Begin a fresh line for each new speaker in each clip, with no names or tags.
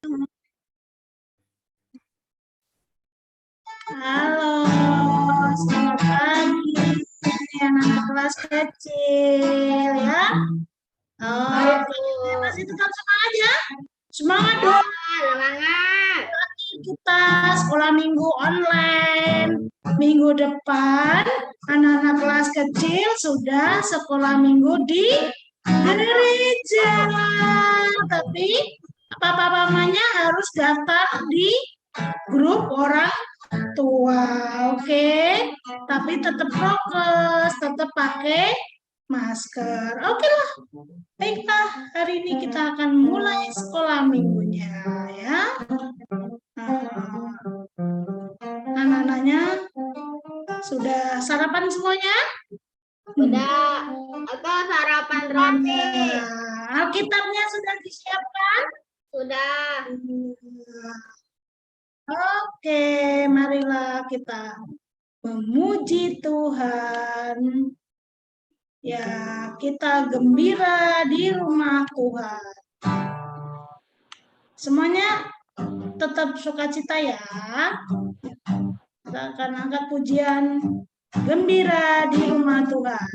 Halo, selamat pagi anak kelas kecil ya. Oke, masih tetap semangat ya. Semangat dong.
Semangat.
Kita sekolah minggu online. Minggu depan anak-anak kelas kecil sudah sekolah minggu di gereja. Tapi papa-mamanya harus daftar di grup orang tua, oke? Tapi tetap prokes, tetap pakai masker. Oke lah. Baiklah, hari ini kita akan mulai sekolah minggunya ya. Anak-anaknya sudah sarapan semuanya?
Sudah. Atau sarapan roti?
Alkitabnya sudah disiapkan?
Sudah.
Oke, marilah kita memuji Tuhan. Ya, kita gembira di rumah Tuhan. Semuanya tetap sukacita ya. Kita akan angkat pujian gembira di rumah Tuhan.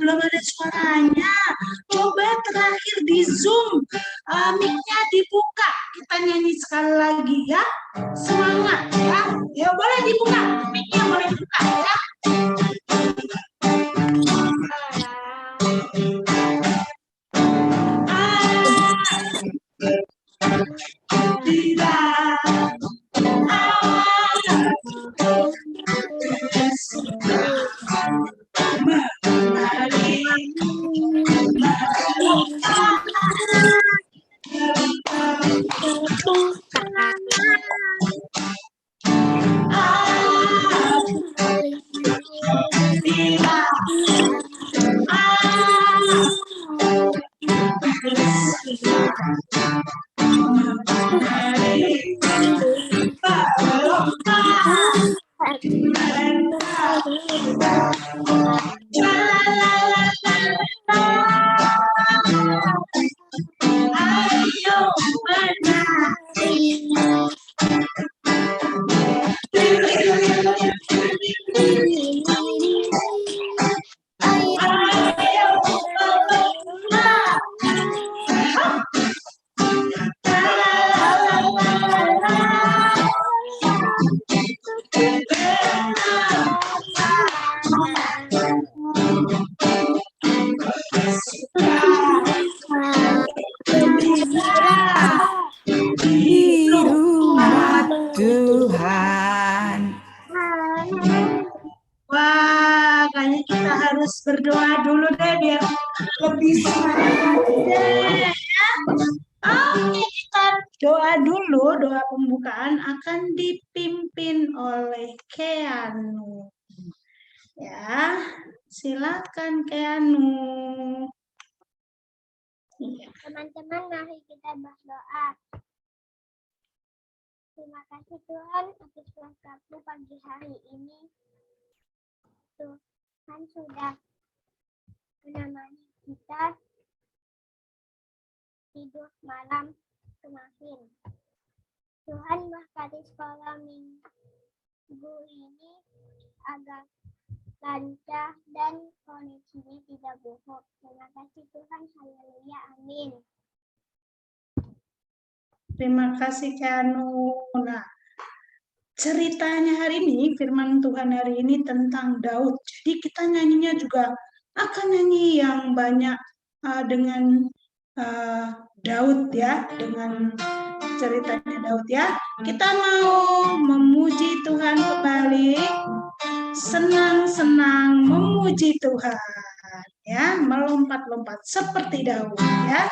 Belum ada suaranya. Coba terakhir di Zoom, mic-nya dibuka. Kita nyanyi sekali lagi ya. Semangat ya. Ya boleh dibuka. Mic-nya boleh dibuka ya. Wah, kayaknya kita harus berdoa dulu deh biar lebih semangat deh. Ya. Oke, kita doa dulu. Doa pembukaan akan dipimpin oleh Keanu. Ya, silakan Keanu.
Teman-teman, mari kita berdoa.
Terima kasih Tuhan atas berkat-Mu pagi hari ini. Tuhan sudah menemani kita tidur malam kemarin. Tuhan berkati sekolah minggu ini agar lancar dan koneksinya tidak buruk. Terima kasih Tuhan. Haleluya. Amin.
Terima kasih Kanu. Nah, ceritanya hari ini, firman Tuhan hari ini tentang Daud. Jadi kita nyanyinya juga akan nyanyi yang banyak dengan Daud ya, dengan ceritanya Daud ya. Kita mau memuji Tuhan kembali, senang-senang memuji Tuhan ya, melompat-lompat seperti Daud ya.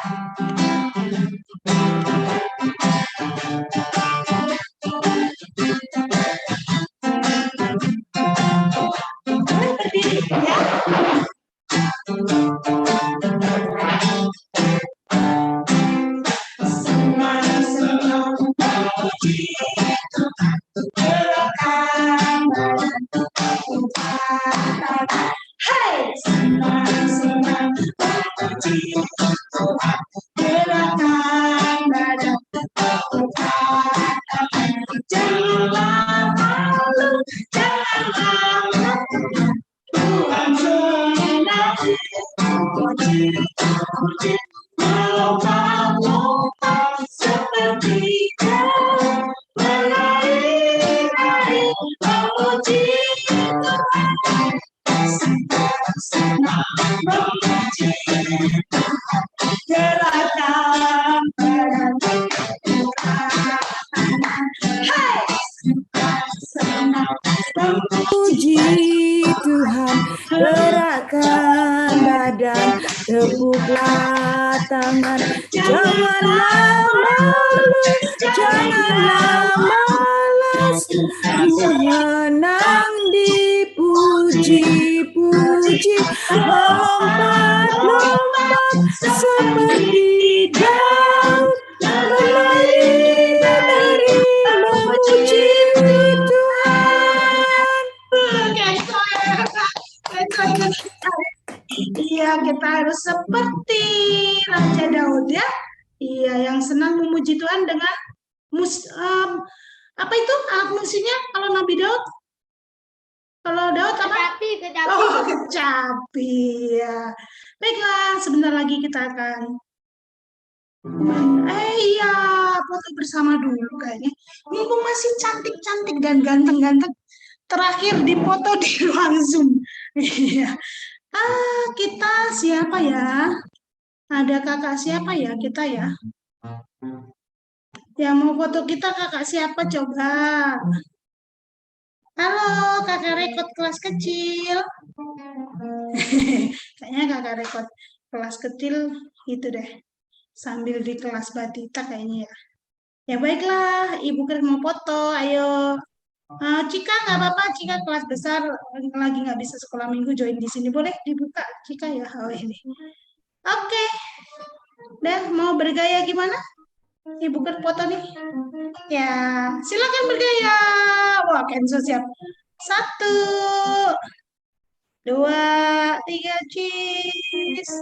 Berdiri ya. Senang-senang memuji Tuhan, gerakan badan Tuhan. Hai, senang-senang memuji Tuhan, gerakan badan Tuhan. Jangan malu, jangan malu. Tuhan senang memuji, melompat-lompat seperti Daud, berlari-lari memuji Tuhan. Senang memuji Tuhan, gerakan badan Tuhan. Hai, senang
Puji Tuhan, gerakkan badan, tepuklah tangan, janganlah malu, janganlah malas, menang dipuji-puji, melompat-lompat seperti Daud, berlari-lari memuji Tuhan.
Iya, kita harus seperti Raja Daud ya. Iya, yang senang memuji Tuhan dengan apa itu alat musiknya kalau Nabi Daud? Kalau Daud apa?
Kecapi.
Oh, kecapi ya. Baiklah, sebentar lagi kita akan iya, foto bersama dulu kayaknya. Mumpung masih cantik-cantik dan ganteng-ganteng. Terakhir di foto di ruang Zoom. Iya. Kita siapa ya? Ada kakak siapa ya kita ya? Yang mau foto kita kakak siapa coba? Halo, kakak rekod kelas kecil. Kayaknya kakak rekod kelas kecil itu deh. Sambil di kelas batita kayaknya ya. Ya baiklah, Ibu Kris mau foto, ayo. Cika nggak apa-apa, Cika kelas besar lagi nggak bisa sekolah minggu join di sini, boleh dibuka Cika ya. Oh ini. Oke, dan mau bergaya gimana? Ibu Kris foto nih. Ya, silakan bergaya. Wah, Kenzo siap. 1, 2, 3, cheese.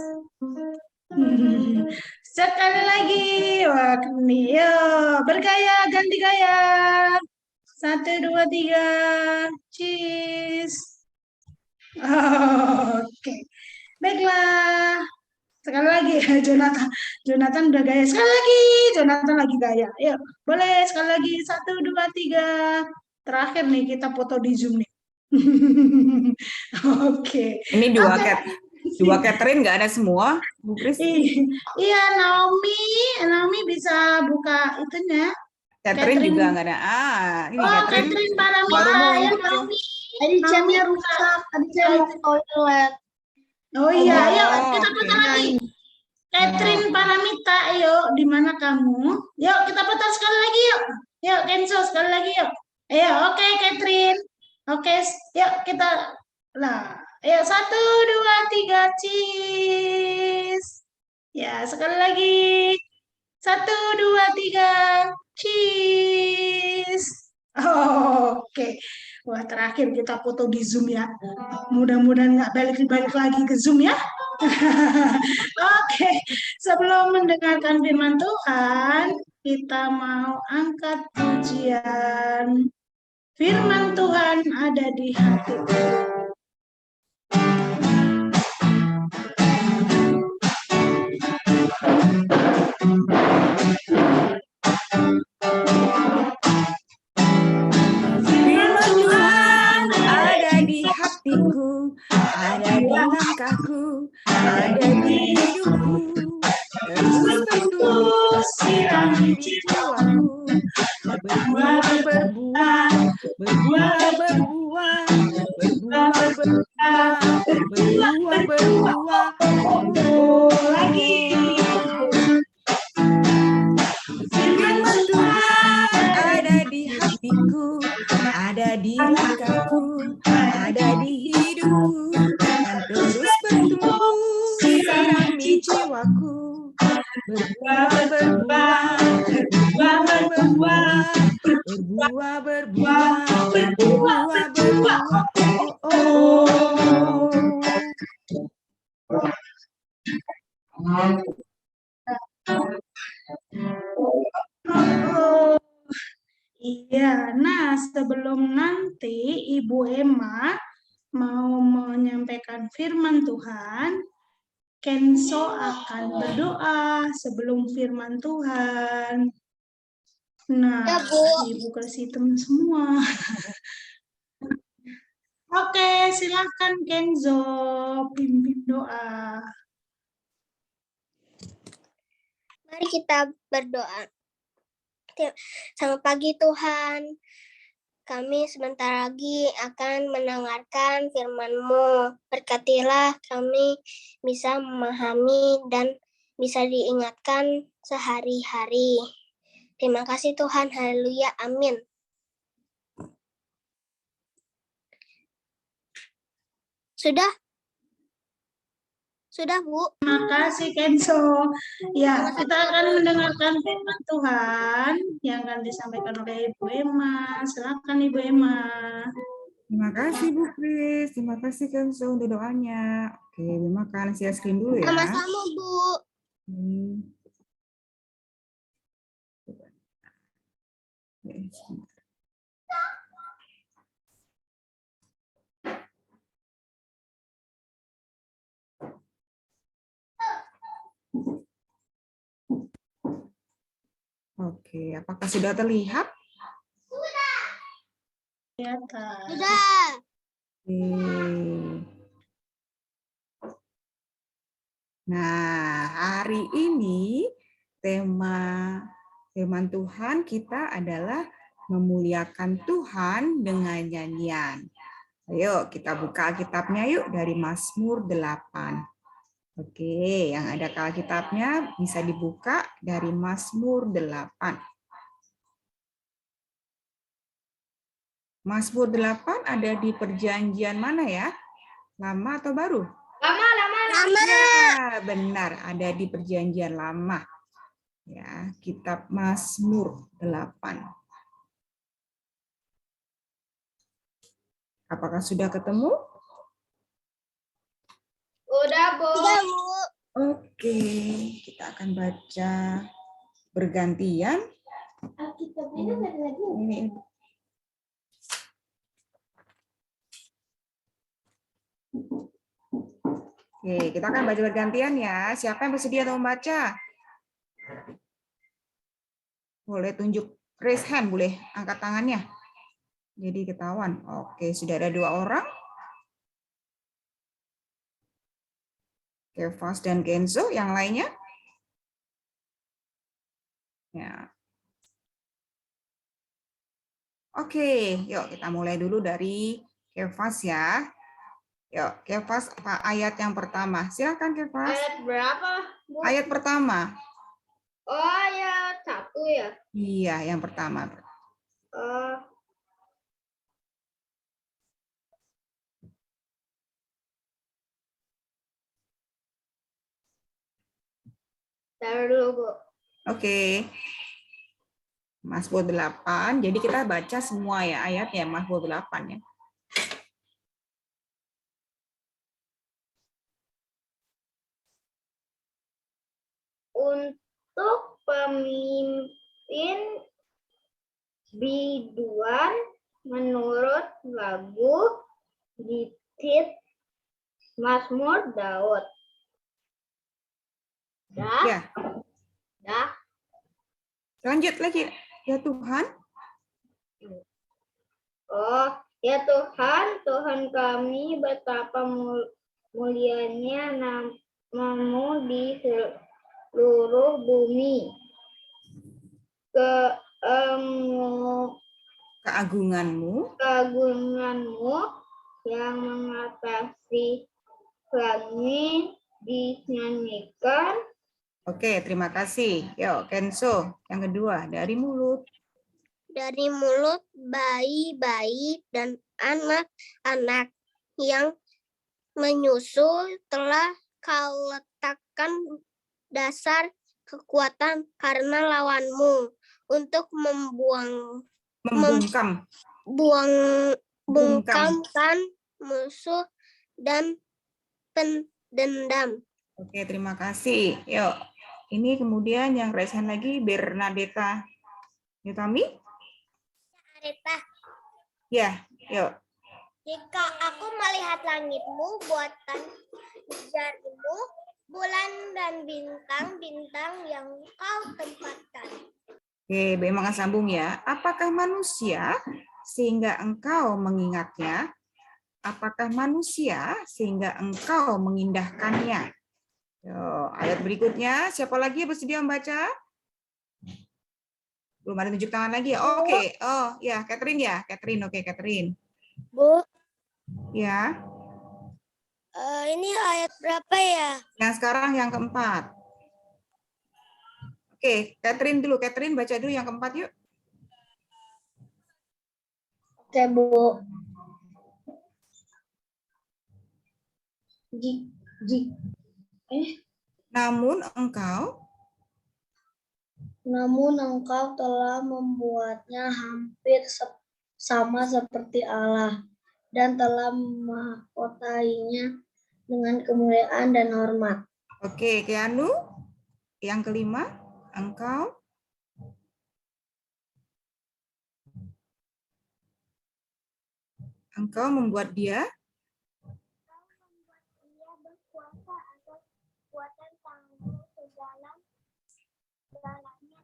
Sekali lagi, wah ini, yuk bergaya, ganti gaya. 1, 2, 3, cheese. Oke, baiklah. Sekali lagi, Jonathan udah gaya. Sekali lagi, Jonathan lagi gaya. Yuk, boleh sekali lagi. 1, 2, 3. Terakhir nih kita foto di Zoom nih. Oke.
Ini dua Catherine nggak ada semua, Bu Kris?
Iya, Naomi bisa buka itunya.
Catherine juga nggak ada. Ini Catherine
Paramita,
baru mau
ya
muncul.
Naomi.
Tadi jamnya rusak. Tadi jam mau ke toilet.
Oh iya, yuk kita foto lagi. Catherine Paramita, ayo di mana kamu? Yuk kita foto sekali lagi yuk. Yuk Kenzo sekali lagi yuk. Ayo, oke Catherine. Oke, yuk kita lah. Ayo 1, 2, 3, cheese. Ya, sekali lagi. 1, 2, 3, cheese. Wah, terakhir kita foto di Zoom ya. Mudah-mudahan nggak balik-balik lagi ke Zoom ya. Oke, sebelum mendengarkan firman Tuhan, kita mau angkat pujian. Firman Tuhan ada di hatiku.
Firman Tuhan ada di hatiku, ada di langkahku, ada di hidupku. Terus bertumbuh, sirami di jiwaku. Berbuah, berbuah, berbuah, berbuah, berbuah, berbuah, berbuah, berbuah. Oh,
Lagi.
Firman Tuhan ada di hatiku, ada di langkahku, ada di hidupku, dan terus bertumbuh, sirami jiwaku. Berbuah, berbuah, berbuah, berbuah, berbuah, berbuah, berbuah, berbuah. Oh,
Oh, iya. Nah, sebelum nanti Ibu Emma mau menyampaikan firman Tuhan, Kenzo akan berdoa sebelum firman Tuhan. Nah,
Ya, Bu.
Ibu kasih teman semua. Oke, silakan Kenzo pimpin doa.
Mari kita berdoa. Selamat pagi Tuhan. Kami sebentar lagi akan mendengarkan firman-Mu. Berkatilah kami bisa memahami dan bisa diingatkan sehari-hari. Terima kasih Tuhan. Haleluya. Amin. Sudah? Sudah, Bu?
Terima kasih Kenzo. Ya, kita akan mendengarkan firman Tuhan yang akan disampaikan oleh Ibu Emma. Silakan Ibu Emma.
terima kasih Bu Kris, terima kasih Kenzo untuk doanya. Oke, Ibu makan share screen dulu ya.
Sama-sama, Bu.
Hmm. Oke, sebentar. Oke, apakah sudah terlihat?
Kelihatan.
Sudah.
Oke. Nah, hari ini tema firman Tuhan kita adalah memuliakan Tuhan dengan nyanyian. Ayo kita buka Alkitabnya yuk dari Mazmur 8. Oke, yang ada ke Alkitabnya bisa dibuka dari Mazmur 8. Mazmur 8 ada di perjanjian mana ya? Lama atau baru?
Lama.
Ya, benar, ada di perjanjian lama. Ya, kitab Mazmur 8. Apakah sudah ketemu?
Sudah, Bu.
Oke, kita akan baca bergantian. Ini. Oke, kita akan baca bergantian ya. Siapa yang bersedia untuk membaca? Boleh tunjuk raise hand, boleh angkat tangannya. Jadi ketahuan. Oke, sudah ada 2 orang. Kevas dan Kenzo, yang lainnya? Ya. Oke, yuk kita mulai dulu dari Kevas ya. Yuk, Kevas ayat yang pertama. Silakan Kevas.
Ayat berapa, Bu?
Ayat pertama.
Oh, ayat 1 ya?
Iya, yang pertama.
Taruh dulu, Bu.
Oke. Mazmur 8. Jadi kita baca semua ya ayatnya Mazmur 8 ya.
Untuk pemimpin biduan menurut lagu Gitit Mazmur Daud.
Ya.
Dah.
Lanjut lagi. Ya Tuhan.
Oh, ya Tuhan, Tuhan kami, betapa mulianya namamu di seluruh bumi. Keagunganmu yang mengatasi langit dinyanyikan.
Oke, terima kasih. Yuk, Kenzo. Yang kedua, dari mulut.
Dari mulut bayi-bayi dan anak-anak yang menyusul telah kau letakkan dasar kekuatan karena lawanmu untuk membungkamkan musuh dan pendendam.
Oke, terima kasih. Yuk, ini kemudian yang resen lagi Bernadetta Yutami.
Arita,
Ya, yuk.
jika aku melihat langitmu, buatan jarimu, bulan dan bintang-bintang yang kau tempatkan.
Oke, baik, maka sambung ya. Apakah manusia sehingga engkau mengingatnya? Apakah manusia sehingga engkau mengindahkannya? Yo, ayat berikutnya, siapa lagi yang bersedia membaca? Belum ada tunjuk tangan lagi ya? Oh, oke. Oh, ya, Catherine ya. Catherine, oke, Catherine.
Bu,
Ya.
ini ayat berapa ya?
Yang sekarang yang keempat. Oke, Catherine dulu. Catherine baca dulu yang keempat yuk.
Oke, Bu.
Namun engkau
telah membuatnya hampir sama seperti Allah dan telah memahkotainya dengan kemuliaan dan hormat.
Oke, Keanu. Yang kelima, engkau membuat dia
Berkuasa atas kekuatan tanganmu, segalanya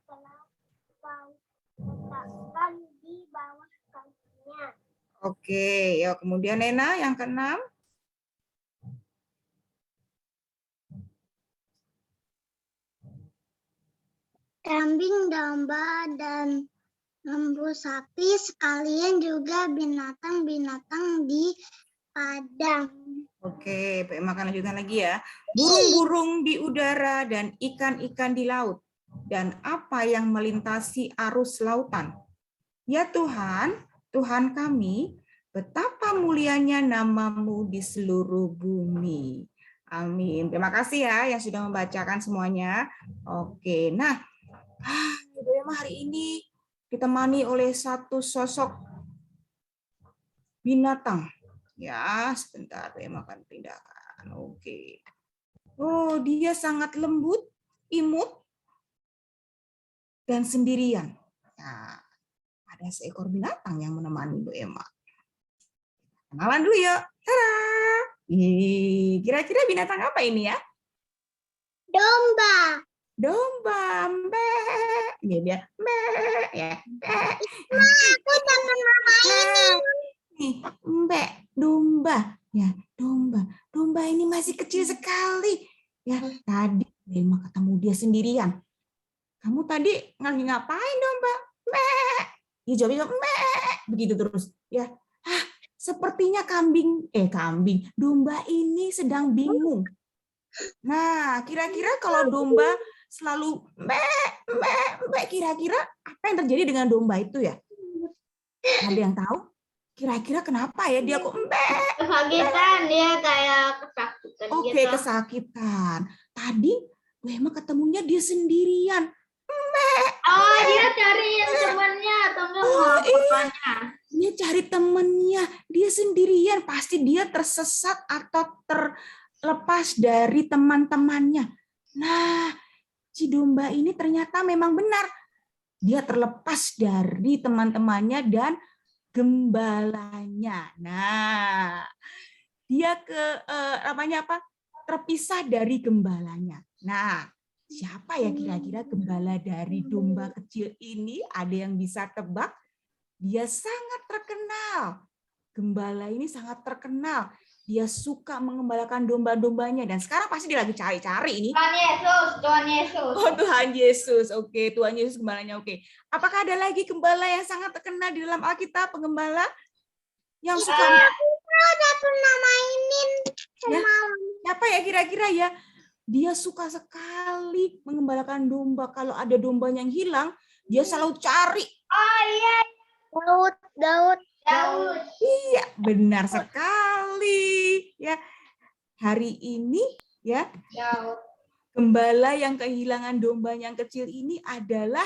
telah kau letakkan di bawah kakinya.
Oke, ya kemudian Nena yang keenam.
Kambing, domba, dan lembu sapi, sekalian juga binatang-binatang di padang.
Oke, baik, makan lanjutan lagi ya. Burung-burung di udara dan ikan-ikan di laut. Dan apa yang melintasi arus lautan. Ya Tuhan, Tuhan kami, betapa mulianya namamu di seluruh bumi. Amin. Terima kasih ya yang sudah membacakan semuanya. Oke, nah, Ibu Emma hari ini ditemani oleh satu sosok binatang. Ya, sebentar, Emma akan pindahkan. Oke. Oh, dia sangat lembut, imut, dan sendirian. Nah, ada seekor binatang yang menemani Bu Emma. Kenalan dulu yuk. Tada! Kira-kira binatang apa ini ya?
Domba.
Domba, mbe. Ini dia, mbe. Ya.
Aku teman mama ini.
Nih, mbe, domba. Ya, domba. Domba ini masih kecil sekali. Ya, tadi Emma ketemu dia sendirian. Kamu tadi lagi ngapain domba? Mbe. Dia jawabnya mbe. Begitu terus. Ya, sepertinya domba ini sedang bingung. Nah, kira-kira kalau domba selalu kira-kira apa yang terjadi dengan domba itu ya? Ada yang tahu? Kira-kira kenapa ya dia kok
Kesakitan, dia kayak kesakitan.
Oke, kesakitan. Tadi Bu Emma ketemunya dia sendirian.
Oh, dia cariin temannya atau enggak
Oh, iya.
papanya?
Dia cari temennya, dia sendirian, pasti dia tersesat atau terlepas dari teman-temannya. Nah, si domba ini ternyata memang benar. Dia terlepas dari teman-temannya dan gembalanya. Nah, dia terpisah dari gembalanya. Nah, siapa ya kira-kira gembala dari domba kecil ini? Ada yang bisa tebak? Dia sangat terkenal. Gembala ini sangat terkenal. Dia suka mengembalakan domba-dombanya. Dan sekarang pasti dia lagi cari-cari ini.
Tuhan Yesus, Tuhan Yesus.
Oh, Tuhan Yesus. Oke, Tuhan Yesus gembalanya. Oke. Apakah ada lagi gembala yang sangat terkenal di dalam Alkitab, penggembala? Yang suka...
Udah pernah mainin
Ya,
semalam.
siapa ya kira-kira ya? Dia suka sekali mengembalakan domba. Kalau ada dombanya yang hilang, dia selalu cari.
Oh iya,
Daud.
Daud.
Iya, benar sekali. Ya, hari ini ya,
Daud.
gembala yang kehilangan domba yang kecil ini adalah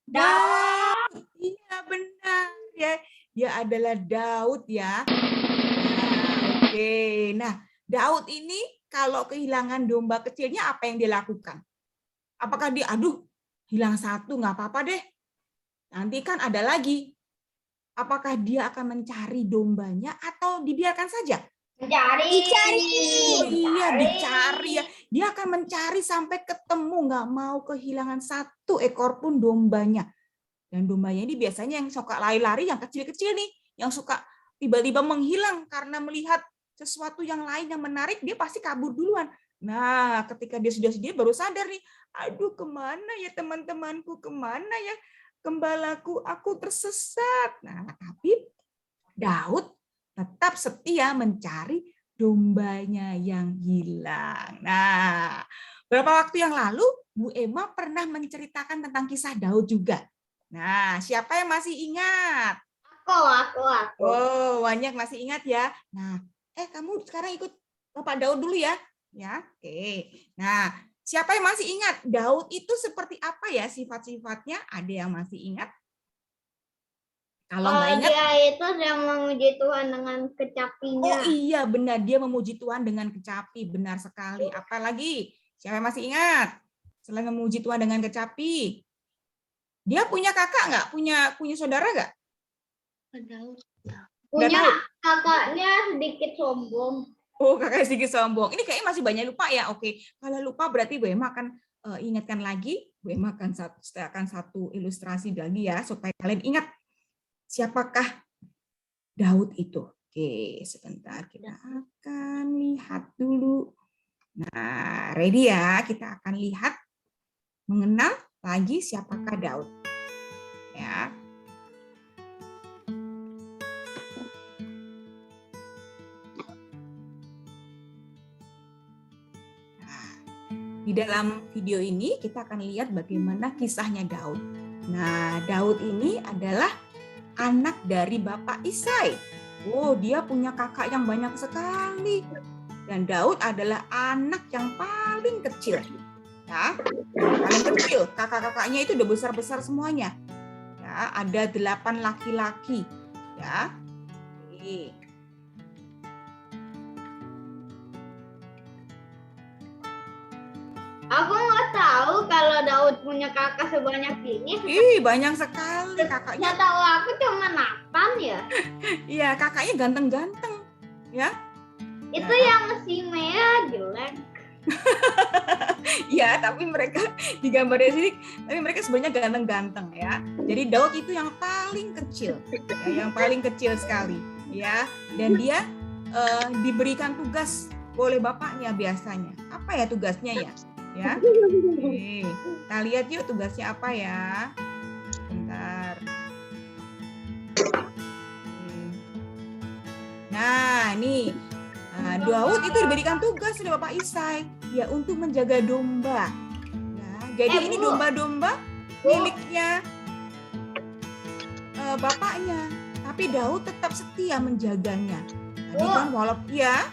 Daud. Iya, benar ya. Dia adalah Daud ya. Nah, oke. Nah, Daud ini kalau kehilangan domba kecilnya apa yang dia lakukan? Apakah dia, aduh, hilang satu, nggak apa-apa deh. Nanti kan ada lagi. Apakah dia akan mencari dombanya atau dibiarkan saja?
Dicari.
Iya, dicari ya. Dia akan mencari sampai ketemu, nggak mau kehilangan satu ekor pun dombanya. Dan dombanya ini biasanya yang suka lari-lari, yang kecil-kecil nih, yang suka tiba-tiba menghilang karena melihat sesuatu yang lain yang menarik, dia pasti kabur duluan. Nah, ketika dia sudah baru sadar nih, aduh kemana ya teman-temanku, kemana ya gembalaku, aku tersesat. Nah, tapi Daud tetap setia mencari dombanya yang hilang. Nah, beberapa waktu yang lalu, Bu Emma pernah menceritakan tentang kisah Daud juga. Nah, siapa yang masih ingat?
Aku.
Oh, banyak masih ingat ya. Nah, kamu sekarang ikut Bapak Daud dulu ya. Ya, oke. Nah, siapa yang masih ingat? Daud itu seperti apa ya sifat-sifatnya? Ada yang masih ingat? Kalau nggak ingat,
Dia itu yang memuji Tuhan dengan kecapinya.
oh iya benar, dia memuji Tuhan dengan kecapi, benar sekali. Apalagi? Siapa yang masih ingat? Selain memuji Tuhan dengan kecapi, dia punya kakak nggak? Punya saudara nggak?
Punya kakaknya sedikit sombong.
Oh, kakak sedikit sombong. Ini kayaknya masih banyak lupa ya. Oke, kalau lupa berarti Bu Emma akan ingatkan lagi. Bu Emma akan satu ilustrasi lagi ya supaya kalian ingat siapakah Daud itu. Oke, sebentar kita akan lihat dulu. Nah, ready ya? Kita akan lihat mengenal lagi siapakah Daud. Ya. Di dalam video ini kita akan lihat bagaimana kisahnya Daud. Nah, Daud ini adalah anak dari Bapak Isai. Oh, dia punya kakak yang banyak sekali. Dan Daud adalah anak yang paling kecil. Ya, paling kecil. Kakak-kakaknya itu udah besar-besar semuanya. Ya, ada 8 laki-laki. Ya. Oke.
Aku nggak tahu kalau Daud punya kakak sebanyak ini.
Banyak sekali kakaknya.
Nggak tahu aku cuma 8 ya.
Iya, kakaknya ganteng-ganteng. Ya.
Itu yang si Mea jelek.
Ya, tapi mereka di gambar di sini, tapi mereka sebenarnya ganteng-ganteng ya. Jadi Daud itu yang paling kecil, ya, yang paling kecil sekali, ya. Dan dia diberikan tugas oleh bapaknya biasanya. Apa ya tugasnya ya? Ya. Oke. Kita lihat yuk tugasnya apa ya. Bentar. Nah, nih. Daud itu diberikan tugas oleh Bapak Isai ya untuk menjaga domba. Ya, jadi ini domba-domba miliknya bapaknya, tapi Daud tetap setia menjaganya. Jadi kan walaupun ya.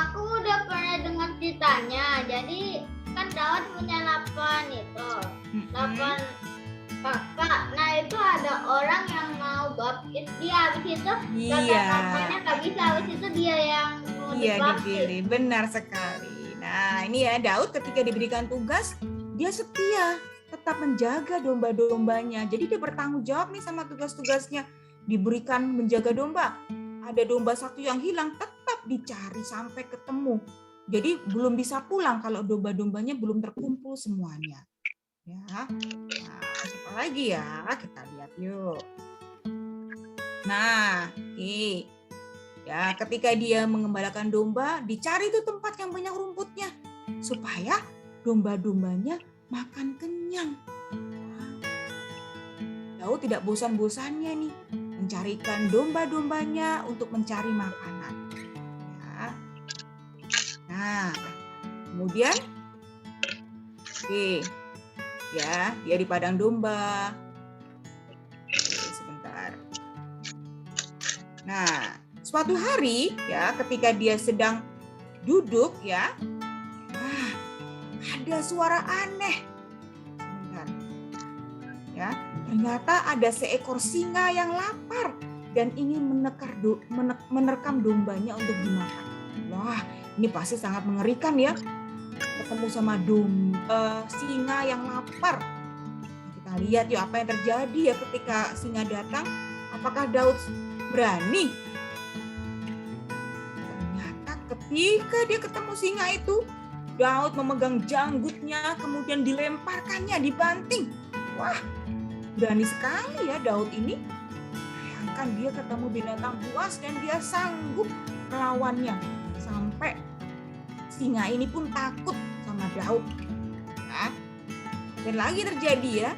Aku udah pernah dengar ceritanya. Jadi kan
Daud punya 8 itu.
Mm-mm.
8 kakak. Nah, itu ada orang yang mau baptis dia. Habis itu kakak-kakaknya nggak bisa. Habis itu dia yang mau
Iya,
dibaptis.
dipilih. Benar sekali. Nah, ini ya Daud ketika diberikan tugas, dia setia, tetap menjaga domba-dombanya. Jadi dia bertanggung jawab nih sama tugas-tugasnya. Diberikan menjaga domba. Ada domba satu yang hilang, tetap dicari sampai ketemu. Jadi belum bisa pulang kalau domba-dombanya belum terkumpul semuanya. Ya. Nah, siapa lagi ya? Kita lihat yuk. Nah, nih. Ya, ketika dia mengembalakan domba, dicari tuh tempat yang banyak rumputnya supaya domba-dombanya makan kenyang. Daud tidak bosan-bosannya nih mencarikan domba-dombanya untuk mencari makanan. Ya. Nah, kemudian ya, dia di padang domba. Sebentar. Nah, suatu hari ya ketika dia sedang duduk ya, ada suara aneh. Sebentar. Ya, ternyata ada seekor singa yang lapar dan ingin menerkam dombanya untuk dimakan. Wah, ini pasti sangat mengerikan ya. Ketemu sama singa yang lapar. Kita lihat yuk apa yang terjadi ya ketika singa datang. Apakah Daud berani? Ternyata ketika dia ketemu singa itu, Daud memegang janggutnya, kemudian dilemparkannya, dibanting. Wah, berani sekali ya Daud ini. Bayangkan dia ketemu binatang buas dan dia sanggup melawannya. Sampai singa ini pun takut sama Daud. Ya. Dan lagi terjadi ya.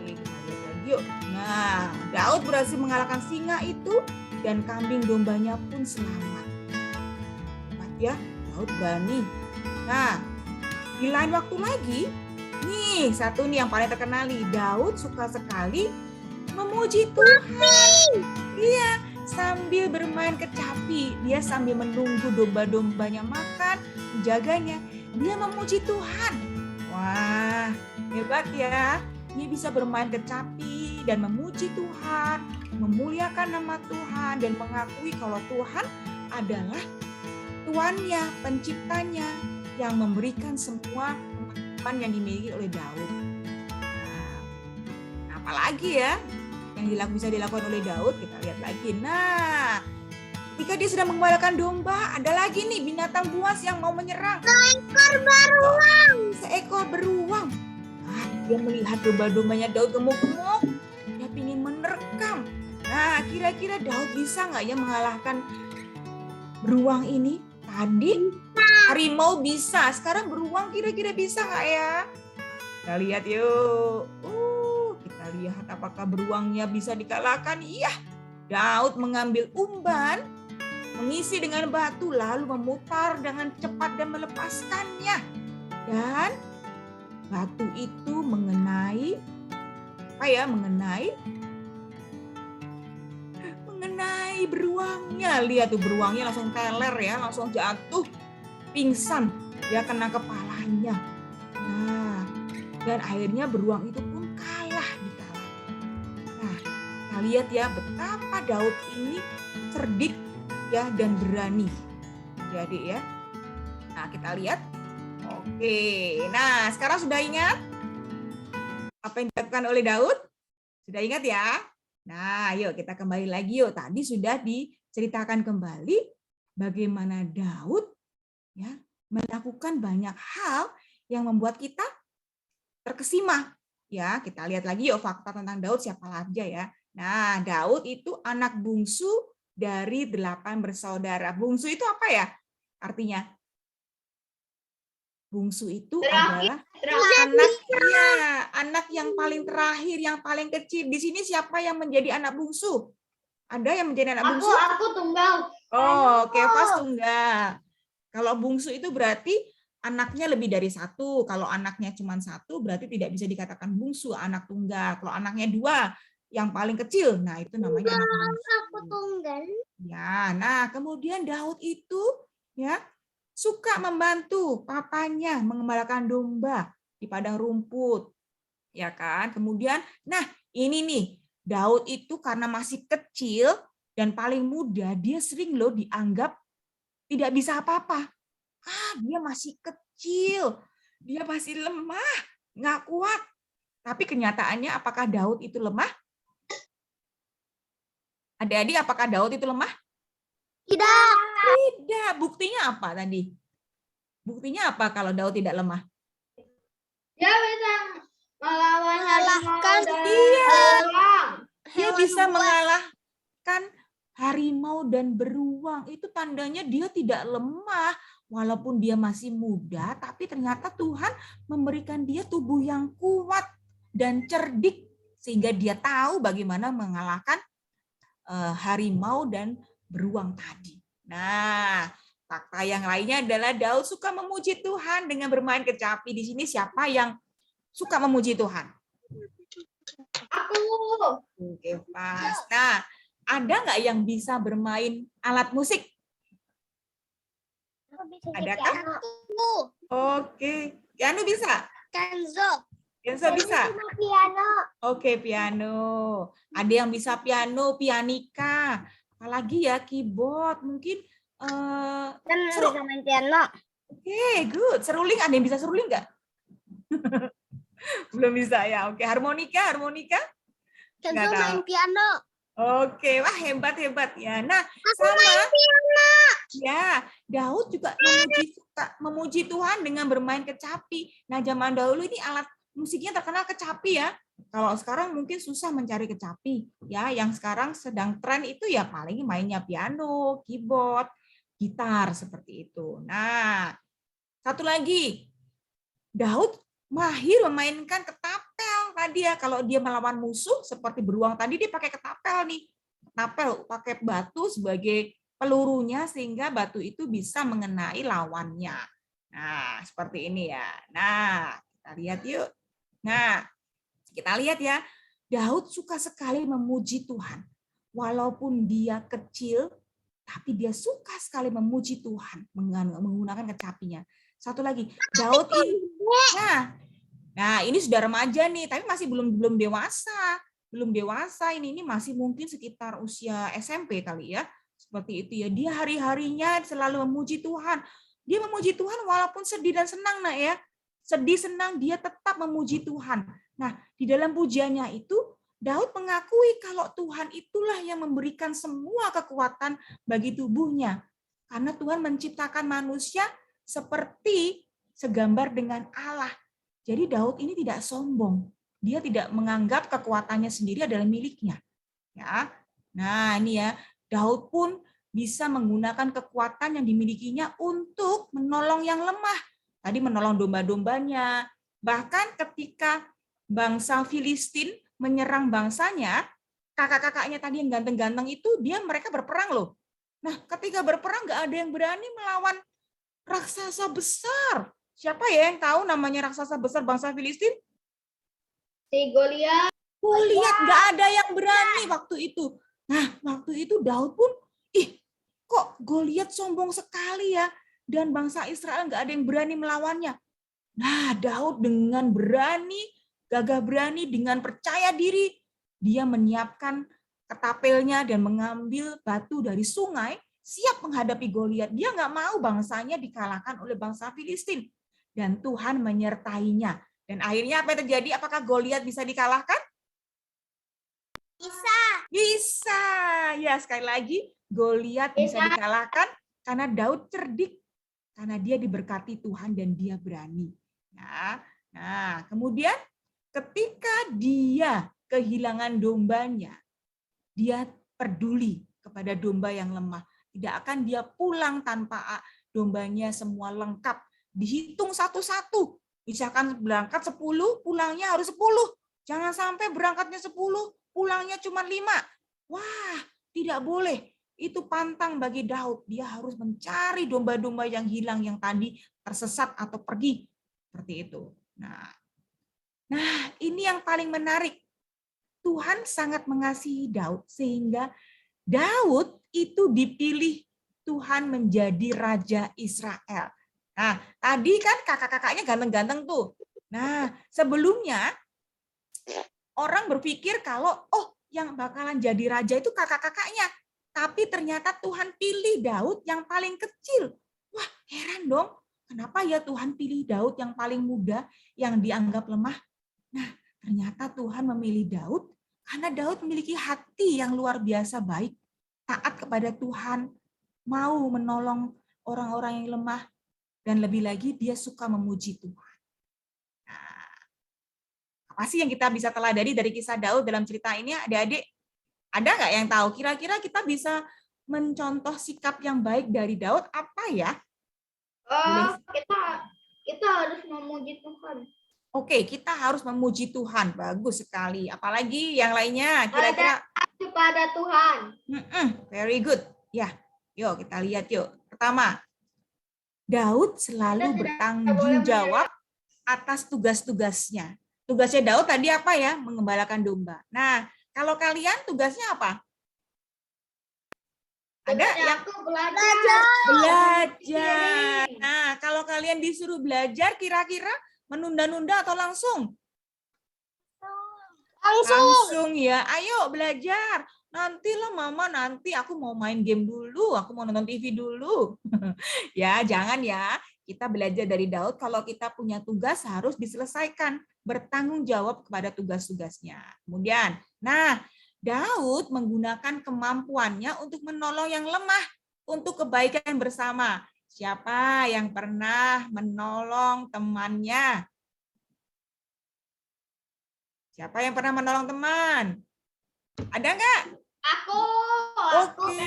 Oke, kita lihat lagi yuk. Nah, Daud berhasil mengalahkan singa itu dan kambing dombanya pun selamat. Hebat ya, Daud berani. Nah, di lain waktu lagi, nih satu nih yang paling terkenal nih, Daud suka sekali memuji Tuhan. Iya, sambil bermain kecapi, dia sambil menunggu domba-dombanya makan, menjaganya, dia memuji Tuhan. Wah, hebat ya. Dia bisa bermain kecapi dan memuji Tuhan, memuliakan nama Tuhan dan mengakui kalau Tuhan adalah Tuannya, penciptanya yang memberikan semua teman-teman yang dimiliki oleh Daud. Nah, apalagi ya yang bisa dilakukan oleh Daud, kita lihat lagi. Nah, ketika dia sedang mengembalakan domba, ada lagi nih binatang buas yang mau menyerang. Seekor beruang. Nah, dia melihat domba-dombanya Daud gemuk-gemuk, dia ingin menerkam. Nah, kira-kira Daud bisa nggak ya mengalahkan beruang ini? Tadi harimau bisa, sekarang beruang kira-kira bisa nggak ya? Kita lihat yuk. Kita lihat apakah beruangnya bisa dikalahkan. Iya, Daud mengambil umban, mengisi dengan batu, lalu memutar dengan cepat dan melepaskannya. Dan batu itu mengenai beruangnya. Lihat tuh beruangnya langsung teler ya, langsung jatuh, pingsan, dia kena kepalanya. Nah, dan akhirnya beruang itu pun kalah dikalahkan. Nah, kita lihat ya betapa Daud ini cerdik ya dan berani. Jadi ya. Nah, kita lihat. Oke. Nah, sekarang sudah ingat apa yang dilakukan oleh Daud? Sudah ingat ya? Nah, yuk kita kembali lagi yuk. Tadi sudah diceritakan kembali bagaimana Daud ya melakukan banyak hal yang membuat kita terkesima. Ya, kita lihat lagi yuk fakta tentang Daud siapa aja ya. Nah, Daud itu anak bungsu dari 8 bersaudara. Bungsu itu apa ya? Artinya bungsu itu adalah anak yang paling terakhir, yang paling kecil. Di sini siapa yang menjadi anak bungsu? Ada yang menjadi anak bungsu?
Aku tunggal.
Oh, Kefas tunggal. Kalau bungsu itu berarti anaknya lebih dari satu. Kalau anaknya cuma satu, berarti tidak bisa dikatakan bungsu, anak tunggal. Kalau anaknya 2, yang paling kecil, nah itu namanya anak bungsu.
Aku tunggal.
Ya, nah kemudian Daud itu ya suka membantu papanya mengembalakan domba di padang rumput. Ya kan? Kemudian, nah ini nih, Daud itu karena masih kecil dan paling muda, dia sering loh dianggap tidak bisa apa-apa. Dia masih kecil, dia masih lemah, nggak kuat. Tapi kenyataannya apakah Daud itu lemah? Adik-adik, apakah Daud itu lemah?
Tidak.
Tidak. Buktinya apa tadi? Buktinya apa kalau Daud tidak lemah?
Dia bisa melawan
Mengalahkan
beruang.
Dia bisa mengalahkan harimau dan beruang. Itu tandanya dia tidak lemah. Walaupun dia masih muda, tapi ternyata Tuhan memberikan dia tubuh yang kuat dan cerdik. Sehingga dia tahu bagaimana mengalahkan harimau dan beruang tadi. Nah, fakta yang lainnya adalah Daud suka memuji Tuhan dengan bermain kecapi. Di sini siapa yang suka memuji Tuhan?
Aku.
Oke, pas. Nah, ada nggak yang bisa bermain alat musik? Adakah? Oke, piano bisa?
Kenzo.
Kenzo bisa?
Piano.
Oke, piano. Ada yang bisa piano, pianika. Apalagi ya, keyboard. Mungkin
Kan bisa main piano.
Oke, good. Seruling, ada yang bisa seruling nggak? Belum bisa ya. Oke, harmonika, harmonika?
Kenzo
Nggak tahu.
main piano.
Oke, wah hebat ya. Nah,
Aku
sama
main piano.
ya, Daud juga memuji Tuhan dengan bermain kecapi. Nah, zaman dahulu ini alat musiknya terkenal kecapi ya. Kalau sekarang mungkin susah mencari kecapi. Ya, yang sekarang sedang tren itu ya paling mainnya piano, keyboard, gitar seperti itu. Nah, satu lagi. Daud mahir memainkan ketapel tadi ya. Kalau dia melawan musuh seperti beruang tadi, dia pakai ketapel nih. Ketapel pakai batu sebagai pelurunya sehingga batu itu bisa mengenai lawannya. Nah, seperti ini ya. Nah, kita lihat yuk. Nah, kita lihat ya. Daud suka sekali memuji Tuhan. Walaupun dia kecil, tapi dia suka sekali memuji Tuhan menggunakan kecapinya. Satu lagi, Daud ini, nah ini sudah remaja nih, tapi masih belum dewasa, ini masih mungkin sekitar usia SMP kali ya, seperti itu ya. Dia hari-harinya selalu memuji Tuhan. Dia memuji Tuhan walaupun sedih dan senang, nak ya. Sedih senang dia tetap memuji Tuhan. Nah di dalam pujiannya itu Daud mengakui kalau Tuhan itulah yang memberikan semua kekuatan bagi tubuhnya. Karena Tuhan menciptakan manusia seperti segambar dengan Allah. Jadi Daud ini tidak sombong. Dia tidak menganggap kekuatannya sendiri adalah miliknya. Ya. Nah, ini ya, Daud pun bisa menggunakan kekuatan yang dimilikinya untuk menolong yang lemah. Tadi menolong domba-dombanya. Bahkan ketika bangsa Filistin menyerang bangsanya, kakak-kakaknya tadi yang ganteng-ganteng itu mereka berperang loh. Nah, ketika berperang nggak ada yang berani melawan raksasa besar. Siapa ya yang tahu namanya raksasa besar bangsa Filistin?
Si Goliat.
Goliat, nggak ada yang berani waktu itu. Nah, waktu itu Daud pun, kok Goliat sombong sekali ya, dan bangsa Israel nggak ada yang berani melawannya. Nah, Daud dengan berani, gagah berani, dengan percaya diri, dia menyiapkan ketapelnya dan mengambil batu dari sungai, siap menghadapi Goliat. Dia nggak mau bangsanya dikalahkan oleh bangsa Filistin. Dan Tuhan menyertainya. Dan akhirnya apa yang terjadi? Apakah Goliat bisa dikalahkan? Bisa. Ya, sekali lagi, Goliat bisa dikalahkan karena Daud cerdik. Karena dia diberkati Tuhan dan dia berani. Nah, kemudian ketika dia kehilangan dombanya, dia peduli kepada domba yang lemah. Tidak akan dia pulang tanpa dombanya semua lengkap. Dihitung satu-satu. Misalkan berangkat 10, pulangnya harus 10. Jangan sampai berangkatnya 10, pulangnya cuma 5. Wah, tidak boleh. Itu pantang bagi Daud. Dia harus mencari domba-domba yang hilang, yang tadi tersesat atau pergi. Seperti itu. Nah, ini yang paling menarik. Tuhan sangat mengasihi Daud sehingga Daud itu dipilih Tuhan menjadi Raja Israel. Nah, tadi kan kakak-kakaknya ganteng-ganteng tuh. Nah, sebelumnya orang berpikir kalau, oh yang bakalan jadi raja itu kakak-kakaknya. Tapi ternyata Tuhan pilih Daud yang paling kecil. Wah, heran dong. Kenapa ya Tuhan pilih Daud yang paling muda, yang dianggap lemah? Nah, ternyata Tuhan memilih Daud karena Daud memiliki hati yang luar biasa baik, taat kepada Tuhan, mau menolong orang-orang yang lemah, dan lebih lagi dia suka memuji Tuhan. Nah, apa sih yang kita bisa teladani dari kisah Daud dalam cerita ini, adik-adik? Ada nggak yang tahu? Kira-kira kita bisa mencontoh sikap yang baik dari Daud apa ya?
Oh, kita harus memuji Tuhan.
Oke, kita harus memuji Tuhan. Bagus sekali. Apalagi yang lainnya? Kira-kira
Kepada Tuhan.
Very good. Ya, yuk kita lihat yuk. Pertama, Daud selalu bertanggung jawab atas tugas-tugasnya. Tugasnya Daud tadi apa ya? Mengembalakan domba. Nah, kalau kalian tugasnya apa? Ada yang belajar. Nah, kalau kalian disuruh belajar, kira-kira menunda-nunda atau langsung? Langsung ya. Ayo belajar. Nantilah mama, nanti aku mau main game dulu, aku mau nonton TV dulu. Ya, jangan ya. Kita belajar dari Daud, kalau kita punya tugas harus diselesaikan, bertanggung jawab kepada tugas-tugasnya. Kemudian, nah, Daud menggunakan kemampuannya untuk menolong yang lemah untuk kebaikan bersama. Siapa yang pernah menolong temannya? Siapa yang pernah menolong teman? Ada nggak?
Aku.
Oke.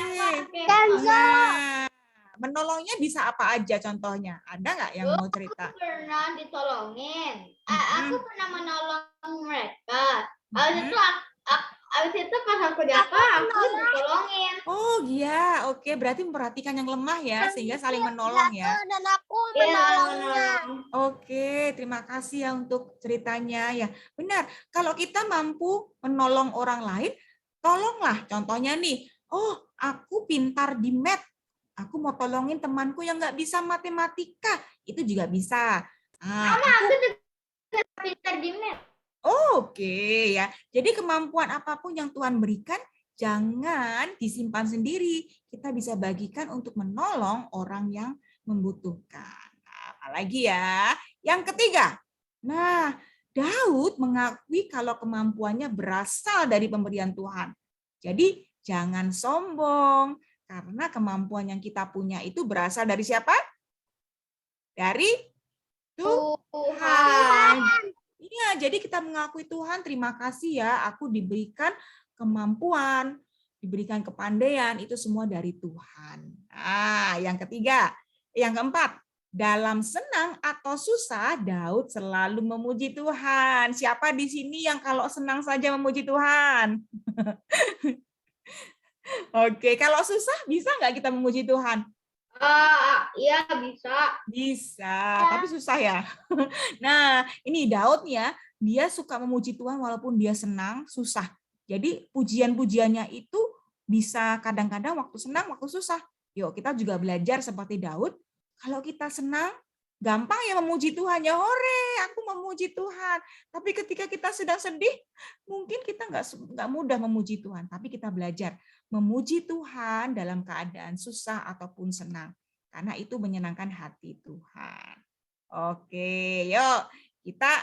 Nah, menolongnya bisa apa aja contohnya? Ada nggak yang mau cerita?
Aku pernah ditolongin. Aku pernah menolong mereka. Abis itu pas aku jatuh, aku ditolongin.
Oh iya, oke. Berarti memperhatikan yang lemah ya, sehingga saling menolong ya.
Dan aku menolongnya.
Oke, terima kasih ya untuk ceritanya ya. Benar, kalau kita mampu menolong orang lain, tolonglah. Contohnya nih, oh aku pintar di math, aku mau tolongin temanku yang nggak bisa matematika, itu juga bisa. Nah,
Aku juga pintar di math.
Oke ya. Jadi kemampuan apapun yang Tuhan berikan jangan disimpan sendiri. Kita bisa bagikan untuk menolong orang yang membutuhkan. Nah, apalagi ya. Yang ketiga. Nah, Daud mengakui kalau kemampuannya berasal dari pemberian Tuhan. Jadi jangan sombong karena kemampuan yang kita punya itu berasal dari siapa? Dari Tuhan. Iya, jadi kita mengakui Tuhan, terima kasih ya, aku diberikan kemampuan, diberikan kepandaian, itu semua dari Tuhan. Nah, yang ketiga, yang keempat, dalam senang atau susah, Daud selalu memuji Tuhan. Siapa di sini yang kalau senang saja memuji Tuhan? Oke, kalau susah bisa nggak kita memuji Tuhan?
Iya bisa.
Bisa, tapi susah ya. Nah, ini Daud ya, dia suka memuji Tuhan walaupun dia senang, susah. Jadi pujian-pujiannya itu bisa kadang-kadang waktu senang, waktu susah. Yuk kita juga belajar seperti Daud. Kalau kita senang, gampang ya memuji Tuhan. Ya hore, aku memuji Tuhan. Tapi ketika kita sedang sedih, mungkin kita nggak mudah memuji Tuhan. Tapi kita belajar memuji Tuhan dalam keadaan susah ataupun senang. Karena itu menyenangkan hati Tuhan. Oke, yuk kita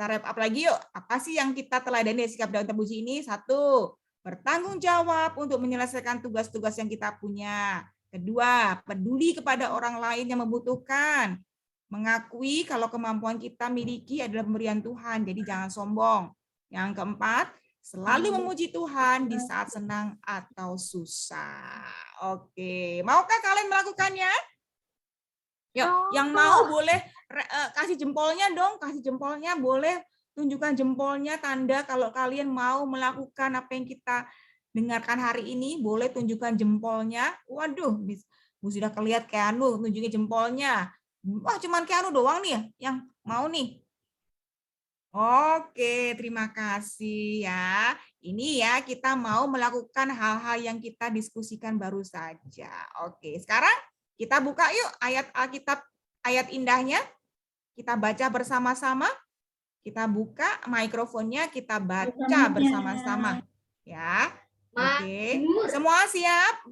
wrap up lagi yuk. Apa sih yang kita teladani dari sikap Daud terpuji ini? 1, bertanggung jawab untuk menyelesaikan tugas-tugas yang kita punya. 2, peduli kepada orang lain yang membutuhkan. Mengakui kalau kemampuan kita miliki adalah pemberian Tuhan, jadi jangan sombong. Yang keempat, selalu memuji Tuhan di saat senang atau susah. Oke, maukah kalian melakukannya? Yuk, yang mau boleh kasih jempolnya dong, kasih jempolnya, boleh tunjukkan jempolnya tanda kalau kalian mau melakukan apa yang kita dengarkan hari ini, boleh tunjukkan jempolnya. Waduh, sudah kelihatan Keanu tunjukin jempolnya. Wah, cuman Keanu doang nih yang mau nih. Oke, terima kasih ya. Ini ya kita mau melakukan hal-hal yang kita diskusikan baru saja. Oke, sekarang kita buka yuk ayat Alkitab, ayat indahnya. Kita baca bersama-sama. Kita buka mikrofonnya, kita baca bersama-sama. Ya. Oke, semua siap?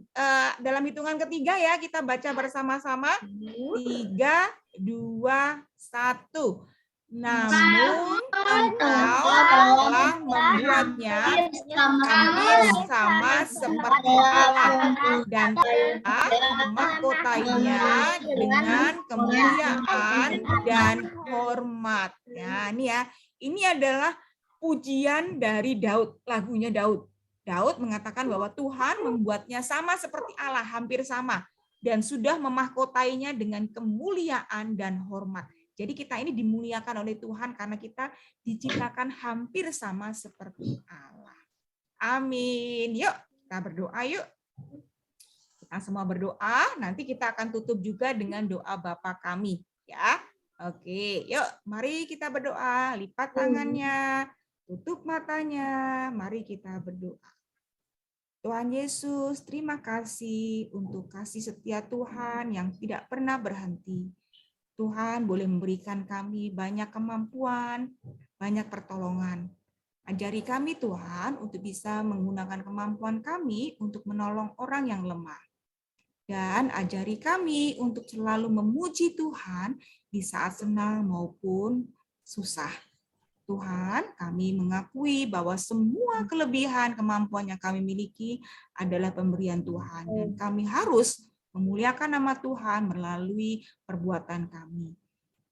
Dalam hitungan ketiga ya, kita baca bersama-sama. 3, 2, 1. Namun engkau telah membuatnya hampir sama seperti Allah dan telah memahkotainya dengan kemuliaan dan hormat. Ya, ini adalah pujian dari Daud, lagunya Daud. Daud mengatakan bahwa Tuhan membuatnya sama seperti Allah, hampir sama, dan sudah memahkotainya dengan kemuliaan dan hormat. Jadi kita ini dimuliakan oleh Tuhan karena kita diciptakan hampir sama seperti Allah. Amin. Yuk, kita berdoa yuk. Kita semua berdoa, nanti kita akan tutup juga dengan doa Bapa kami. Ya, oke. Yuk, mari kita berdoa. Lipat tangannya, tutup matanya. Mari kita berdoa. Tuhan Yesus, terima kasih untuk kasih setia Tuhan yang tidak pernah berhenti. Tuhan boleh memberikan kami banyak kemampuan, banyak pertolongan. Ajari kami Tuhan untuk bisa menggunakan kemampuan kami untuk menolong orang yang lemah. Dan ajari kami untuk selalu memuji Tuhan di saat senang maupun susah. Tuhan, kami mengakui bahwa semua kelebihan kemampuan yang kami miliki adalah pemberian Tuhan. Dan kami harus memuliakan nama Tuhan melalui perbuatan kami.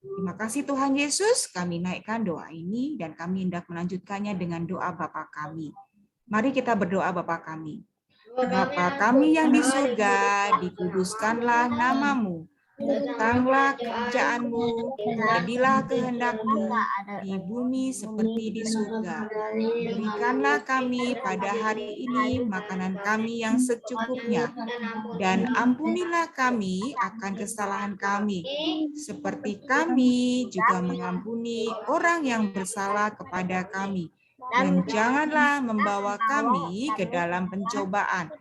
Terima kasih Tuhan Yesus, kami naikkan doa ini dan kami hendak melanjutkannya dengan doa Bapa kami. Mari kita berdoa Bapa kami. Bapa kami yang di surga, dikuduskanlah namamu. Datanglah kerjaanmu, jadilah kehendak-Mu di bumi seperti di surga. Berikanlah kami pada hari ini makanan kami yang secukupnya, dan ampunilah kami akan kesalahan kami, seperti kami juga mengampuni orang yang bersalah kepada kami. Dan janganlah membawa kami ke dalam pencobaan,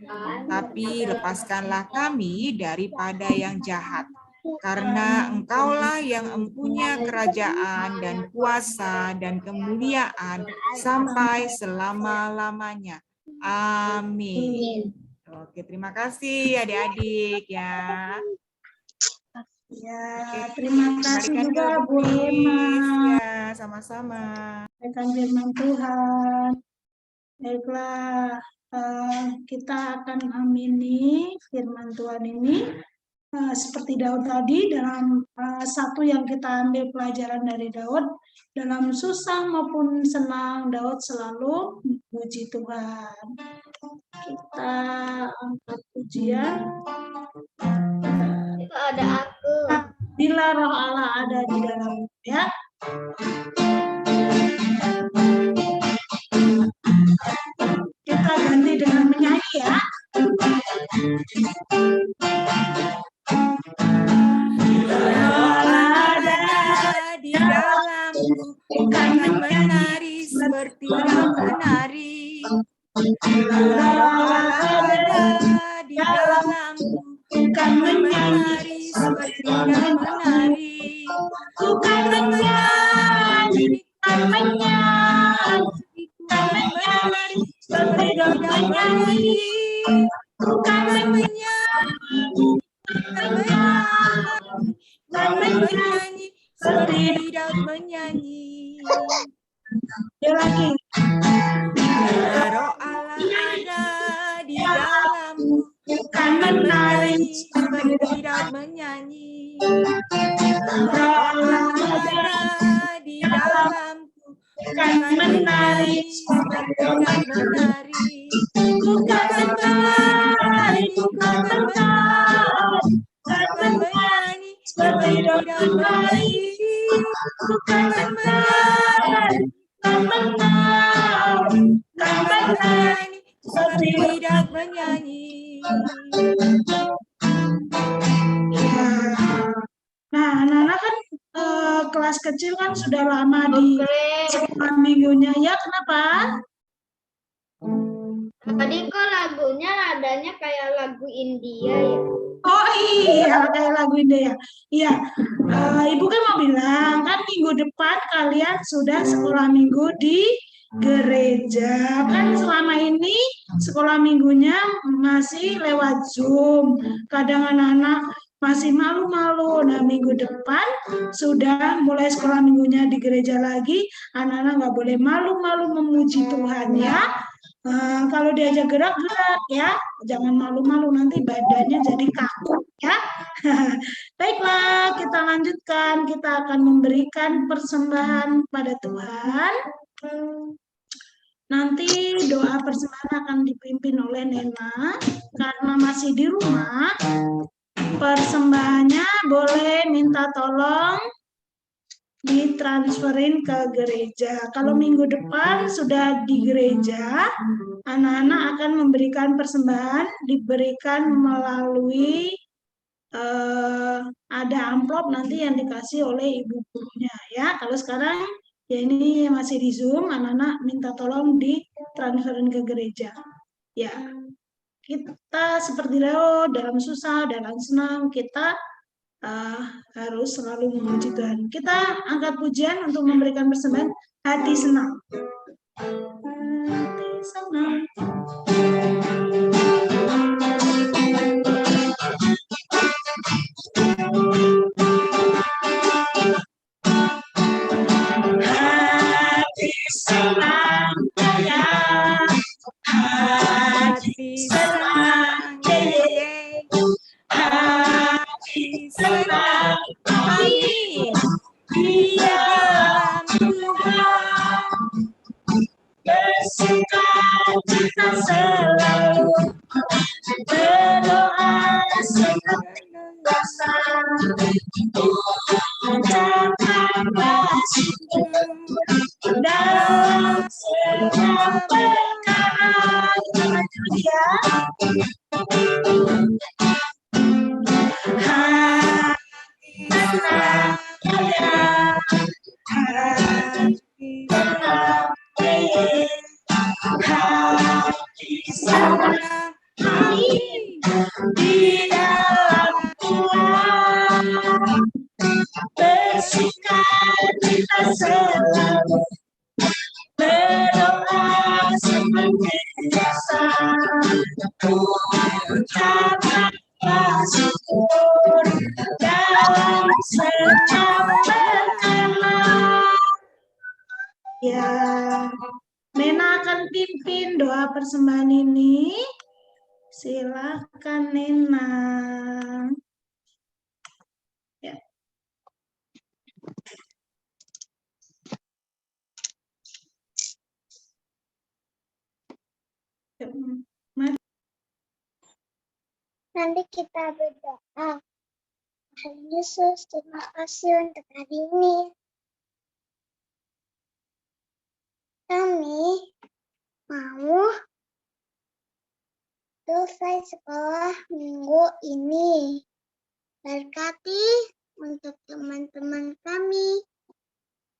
tapi lepaskanlah kami daripada yang jahat. Karena Engkaulah yang mempunyai kerajaan dan kuasa dan kemuliaan sampai selama-lamanya. Amin. Oke, terima kasih adik-adik ya.
Ya, terima kasih juga Bu Emma.
Ya, sama-sama.
Sampaikan firman Tuhan. Baiklah, kita akan amini firman Tuhan ini. Seperti Daud tadi, dalam satu yang kita ambil pelajaran dari Daud, dalam susah maupun senang, Daud selalu memuji Tuhan. Kita angkat pujian.
Itu ada aku.
Bila roh Allah ada di dalammu, ya. Kita ganti dengan menyanyi ya.
Di dalamku bukan menari seperti menari. Ada di dalamku bukan menari seperti menari. Bukan menyanyi, bukan menyanyi, bukan menari seperti menyanyi. Bukan menyanyi, bukan menyanyi seperti Daud menyanyi.
Dia lagi.
Roh Allah ada di dalammu,
Bukan menari
seperti Daud menyanyi.
Roh Allah
Ada di dalamku,
bukan menari
seperti Daud menari.
bukan menari, bukan menari,
Bukan menyanyi seperti Daud menyanyi.
bukan menari, bukan menari, bukan menari,
Seperti Daud menyanyi.
Nah, anak-anak kan kelas kecil kan sudah lama di sekolah minggunya ya. Kenapa?
Tadi kok lagunya nadanya kayak lagu India ya?
Oh iya, kayak lagu India. Iya, Ibu kan mau bilang kan minggu depan kalian sudah sekolah minggu di gereja. Kan selama ini sekolah minggunya masih lewat Zoom. Kadang anak-anak masih malu-malu. Nah, minggu depan sudah mulai sekolah minggunya di gereja lagi. Anak-anak nggak boleh malu-malu memuji Tuhan ya. Kalau diajak gerak-gerak ya, jangan malu-malu nanti badannya jadi kaku ya. Baiklah, kita lanjutkan. Kita akan memberikan persembahan pada Tuhan. Nanti doa persembahan akan dipimpin oleh Nena. Karena masih di rumah, persembahannya boleh minta tolong ditransferin ke gereja. Kalau minggu depan sudah di gereja, anak-anak akan memberikan persembahan, diberikan melalui ada amplop nanti yang dikasih oleh ibu gurunya ya. Kalau sekarang ya ini masih di Zoom, anak-anak minta tolong ditransferin ke gereja. Ya, kita seperti Leo dalam susah, dalam senang kita harus selalu memuji Tuhan. Kita angkat pujian untuk memberikan persembahan hati senang. Hati senang. Hati senang ya. Hati senang hati senang
Amin.
di dalam Tuhan, bersuka cita selalu, berdoa senantiasa, mengucapkan bersyukur dalam segala perkara. Ya. Hati senang ya, hati senang, di dalam Tuhan, bersuka cita selalu, berdoa senantiasa, mengucapkan bersyukur dalam setiap perkara. Ya, Nena akan pimpin doa persembahan ini. Silakan Nena. Ya. Mari.
Nanti kita berdoa. Tuhan Yesus, terima kasih untuk hari ini. Kami mau selesai sekolah minggu ini. Berkati untuk teman-teman kami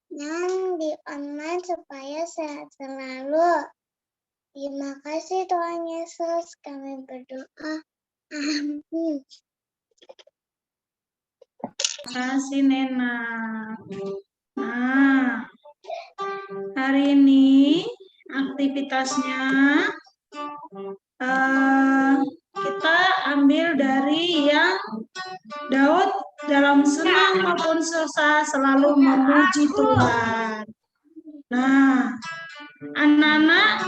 yang di online supaya sehat selalu. Terima kasih Tuhan Yesus, kami berdoa. Amin.
Terima kasih Nena. Nah, hari ini aktivitasnya kita ambil dari yang Daud dalam senang maupun susah selalu memuji Tuhan. Nah, anak-anak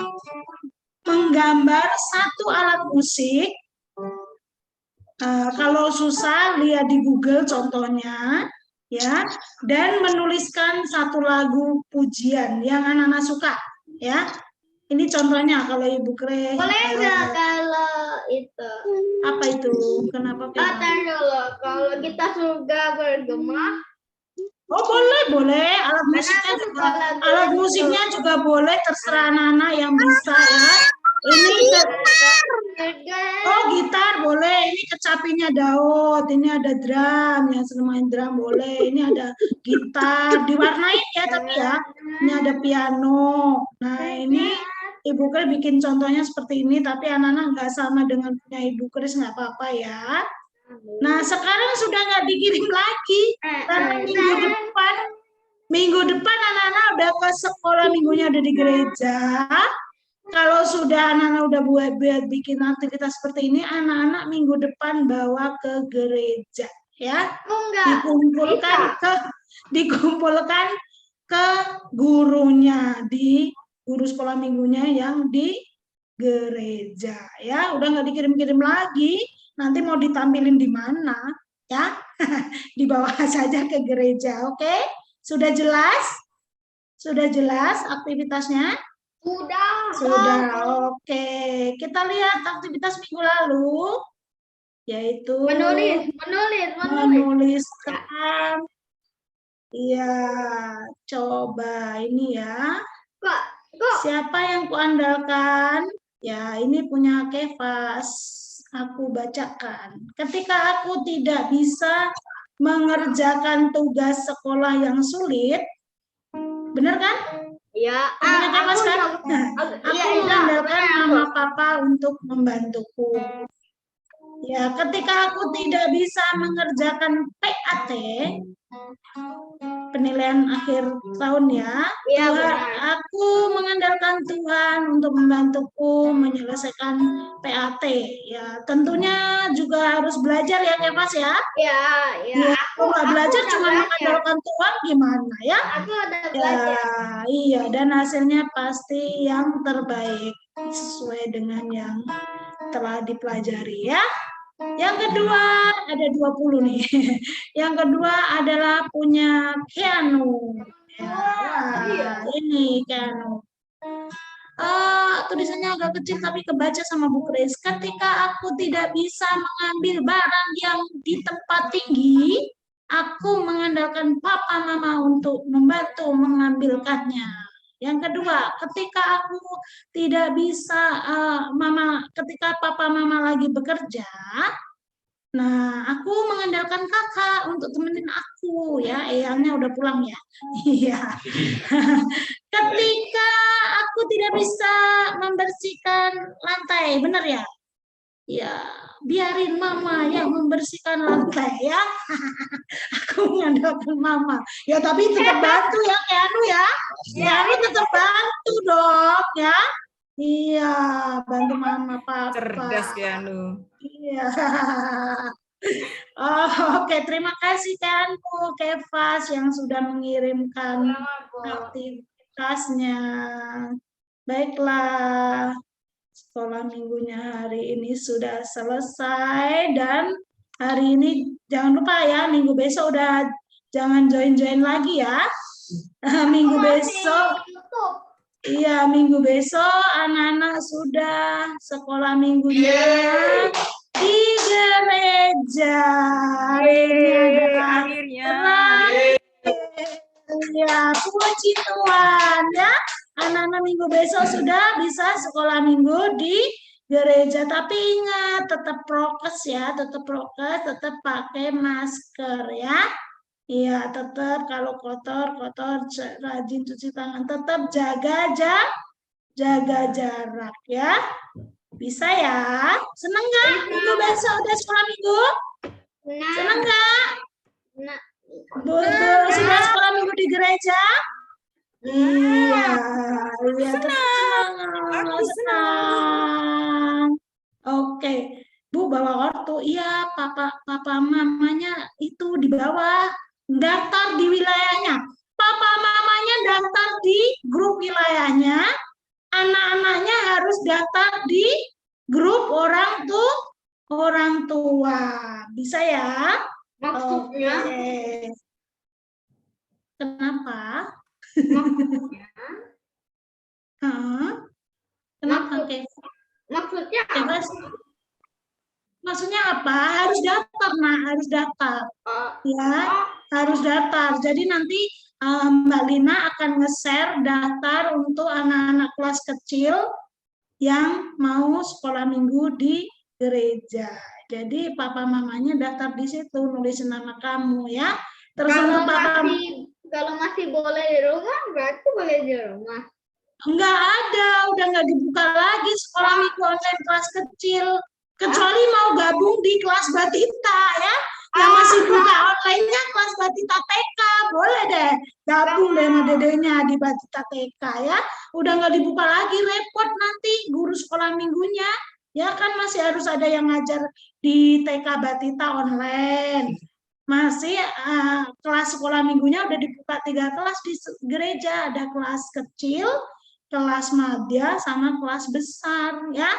menggambar satu alat musik. Kalau susah lihat di Google contohnya ya, dan menuliskan satu lagu pujian yang anak-anak suka ya. Ini contohnya kalau Ibu Kre.
Boleh nggak kalau itu?
Apa itu? Kenapa?
Tahan dulu. Kalau kita surga bergema.
Oh boleh. Alat musiknya juga boleh, terserah anak-anak yang bisa ya. Ini oh gitar boleh. ini kecapinya Daud, ini ada drum, yang senang main drum boleh, ini ada gitar, diwarnain ya tapi ya, ini ada piano. Nah ini Ibu Kris bikin contohnya seperti ini, tapi anak-anak nggak sama dengan punya Ibu Kris, nggak apa-apa ya. Nah sekarang sudah nggak dikirim lagi, karena minggu depan anak-anak udah ke sekolah, minggunya udah di gereja. Kalau sudah anak-anak udah buat bikin aktivitas seperti ini, anak-anak minggu depan bawa ke gereja, ya. Dikumpulkan ke gurunya di guru sekolah minggunya yang di gereja, ya. Udah nggak dikirim-kirim lagi. Nanti mau ditampilin di mana, ya? Dibawa saja ke gereja, oke? Sudah jelas? Sudah jelas aktivitasnya? Sudah, oke. Kita lihat aktivitas minggu lalu, yaitu menuliskan. Iya, coba ini ya. Siapa yang kuandalkan? Ya, ini punya Kefas. Aku bacakan. Ketika aku tidak bisa mengerjakan tugas sekolah yang sulit, benar kan?
Ya,
Aku mengandalkan mama papa untuk membantuku. Ya, ketika aku tidak bisa mengerjakan PAT, penilaian akhir tahun ya, aku mengandalkan Tuhan untuk membantuku menyelesaikan PAT. Ya, tentunya juga harus belajar ya, Mas ya.
Ya,
Aku nggak belajar cuma mengandalkan Tuhan gimana ya?
Aku udah belajar.
Ya, iya, dan hasilnya pasti yang terbaik sesuai dengan yang telah dipelajari ya. Yang kedua, ada 20 nih. Yang kedua adalah punya Keanu. Ya, ini Keanu. Tulisannya agak kecil tapi kebaca sama Bu Kris. Ketika aku tidak bisa mengambil barang yang di tempat tinggi, aku mengandalkan papa mama untuk membantu mengambilkannya. Yang kedua, ketika aku tidak bisa ketika papa mama lagi bekerja, nah aku mengandalkan kakak untuk temenin aku ya. Eyangnya udah pulang ya. Iya. Ketika aku tidak bisa membersihkan lantai, benar ya? Ya, biarin mama yang membersihkan lantai ya. Aku mengandalkan mama. Ya, tapi tetap bantu ya, Keanu ya. Keanu tetap bantu dong ya. Iya, bantu mama papa.
Cerdas Keanu.
Iya. Oke, terima kasih Keanu, Kefas yang sudah mengirimkan aktivitasnya. Baiklah. Sekolah minggunya hari ini sudah selesai dan hari ini jangan lupa ya, minggu besok udah jangan join-join lagi ya. Minggu besok, iya minggu besok anak-anak sudah sekolah minggunya di gereja.
Akhirnya.
Ya, puji Tuhan ya. Anak-anak minggu besok sudah bisa sekolah minggu di gereja. Tapi ingat, tetap prokes ya, tetap pakai masker ya. Iya, tetap kalau kotor, rajin cuci tangan, tetap jaga jarak ya. Bisa ya? Seneng nggak minggu besok udah sekolah minggu? Seneng nggak? Sudah sekolah minggu di gereja? Iya, senang. Oke, Bu bawa ortu. Iya, papa mamanya itu di bawah, daftar di wilayahnya. Papa mamanya daftar di grup wilayahnya, anak-anaknya harus daftar di grup orang tua. Bisa ya?
Maksudnya?
Oke. Kenapa? Kenapa?
Maksudnya apa?
Maksudnya apa? Harus daftar, harus daftar. Ya, harus daftar. Jadi nanti Mbak Lina akan nge-share daftar untuk anak-anak kelas kecil yang mau sekolah minggu di gereja. Jadi papa mamanya daftar di situ, nulisin nama kamu ya. Terus
Kalau
untuk papa
masih boleh di rumah, berarti boleh di rumah.
enggak ada, udah nggak dibuka lagi sekolah minggu online kelas kecil. Kecuali mau gabung di kelas Batita ya. Yang masih buka online-nya kelas Batita TK, boleh deh gabung deh sama dedenya di Batita TK ya. Udah nggak dibuka lagi, repot nanti guru sekolah minggunya. Ya kan masih harus ada yang ngajar di TK Batita online. Masih kelas sekolah minggunya udah dibuka 3 kelas di gereja, ada kelas kecil, kelas madya, sama kelas besar ya.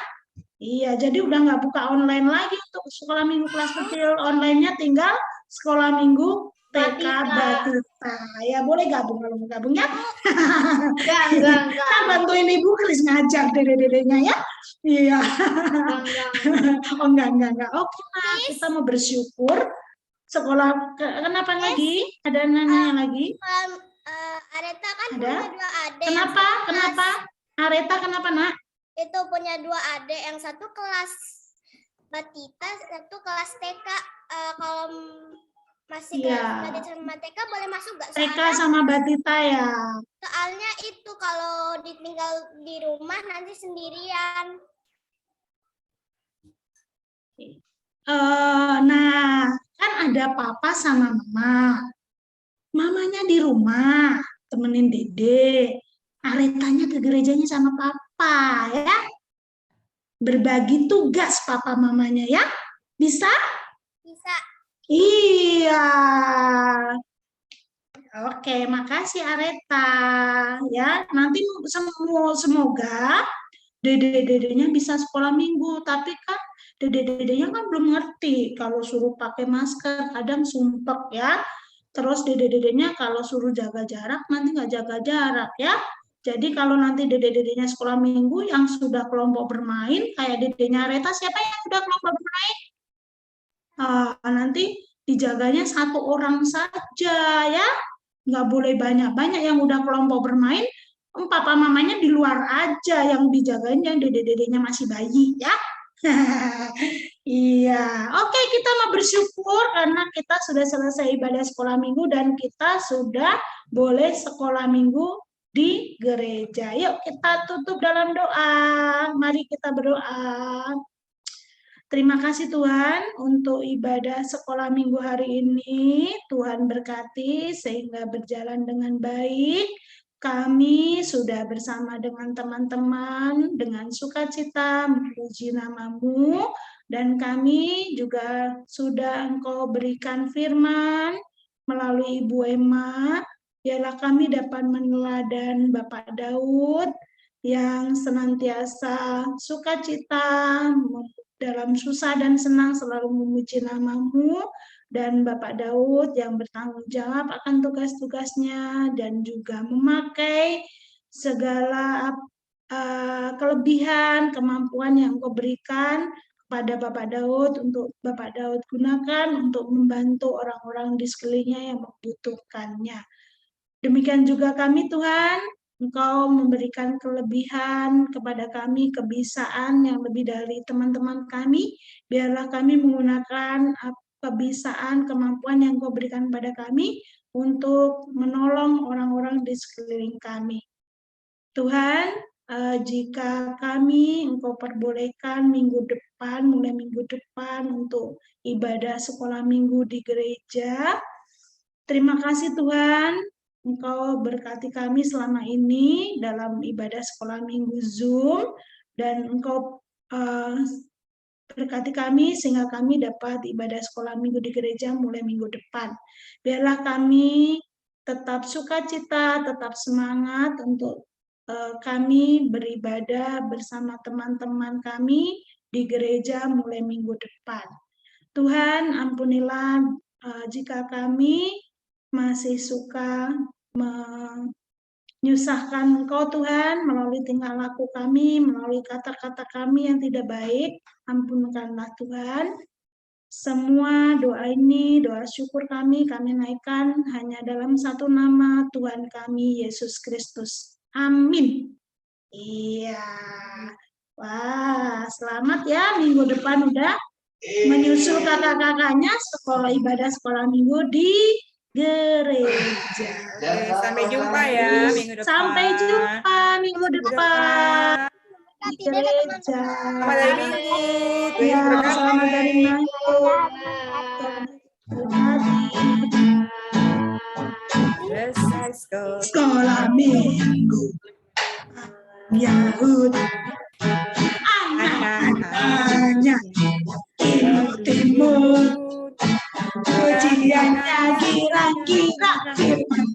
Iya, jadi udah nggak buka online lagi untuk sekolah minggu kelas kecil. Online-nya tinggal sekolah minggu TK Batita. Ya boleh gabung kalau mau gabung ya.
Enggak.
Kan bantuin ibu Kris ngajar dede-dedenya ya. Iya. Oh enggak. Oke lah, kita mau bersyukur. Sekolah kenapa lagi? Ada nanya lagi?
Areta kan
Ada?
punya 2 adik.
Kenapa? Areta kenapa, Nak?
Itu punya 2 adik, yang satu kelas Batita, satu kelas TK. Kalau masih kelas Batita sama TK boleh masuk nggak?
TK sama Batita ya.
Soalnya itu kalau ditinggal di rumah nanti sendirian.
Nah, kan ada papa sama mama. Mamanya di rumah, temenin dede. Aretanya ke gerejanya sama papa ya. Berbagi tugas papa mamanya ya. Bisa?
Bisa.
Iya. Oke, makasih Areta. Ya, nanti semoga dede-dedenya bisa sekolah minggu. Tapi kan dede-dedenya kan belum ngerti kalau suruh pakai masker, kadang sumpek ya. Terus dede-dedenya kalau suruh jaga jarak, nanti nggak jaga jarak ya. Jadi kalau nanti dede-dedenya sekolah minggu yang sudah kelompok bermain, kayak dedenya Areta, siapa yang sudah kelompok bermain? Nanti dijaganya 1 orang saja ya. Nggak boleh banyak-banyak yang udah kelompok bermain. Papa mamanya di luar aja yang dijagain, yang dede-dedenya masih bayi ya. Iya, oke, kita mau bersyukur karena kita sudah selesai ibadah sekolah minggu dan kita sudah boleh sekolah minggu di gereja. Yuk kita tutup dalam doa. Mari kita berdoa. Terima kasih Tuhan untuk ibadah sekolah minggu hari ini. Tuhan berkati sehingga berjalan dengan baik. Kami sudah bersama dengan teman-teman dengan sukacita memuji nama-Mu, dan kami juga sudah Engkau berikan firman melalui Ibu Emma. Biarlah kami dapat meneladan Bapak Daud yang senantiasa sukacita dalam susah dan senang selalu memuji nama-Mu, dan Bapak Daud yang bertanggung jawab akan tugas-tugasnya dan juga memakai segala kelebihan, kemampuan yang Engkau berikan kepada Bapak Daud untuk Bapak Daud gunakan untuk membantu orang-orang di sekelilingnya yang membutuhkannya. Demikian juga kami Tuhan, Engkau memberikan kelebihan kepada kami, kebisaan yang lebih dari teman-teman kami. Biarlah kami menggunakan kebisaan, kemampuan yang Engkau berikan kepada kami untuk menolong orang-orang di sekeliling kami. Tuhan, jika kami Engkau perbolehkan minggu depan, mulai minggu depan untuk ibadah sekolah minggu di gereja, terima kasih Tuhan, Engkau berkati kami selama ini dalam ibadah sekolah minggu Zoom, dan Engkau berkati kami sehingga kami dapat ibadah sekolah minggu di gereja mulai minggu depan. Biarlah kami tetap sukacita, tetap semangat untuk kami beribadah bersama teman-teman kami di gereja mulai minggu depan. Tuhan, ampunilah jika kami masih suka menyusahkan Engkau Tuhan melalui tingkah laku kami, melalui kata-kata kami yang tidak baik. Ampunkanlah Tuhan. Semua doa ini, doa syukur kami naikkan hanya dalam satu nama Tuhan kami, Yesus Kristus. Amin. Iya. Wah, selamat ya, minggu depan udah menyusul kakak-kakaknya ibadah sekolah minggu di gereja.
Oke, sampai jumpa ya minggu depan.
Sampai jumpa minggu depan di gereja.
Selamat hari Minggu. Tuhan
Ya,
berkati.
selamat hari Minggu.
Selesai sekolah.
Sekolah minggu. Yahudi. Anak-anaknya timur-timur. Ujiannya kira-kira firman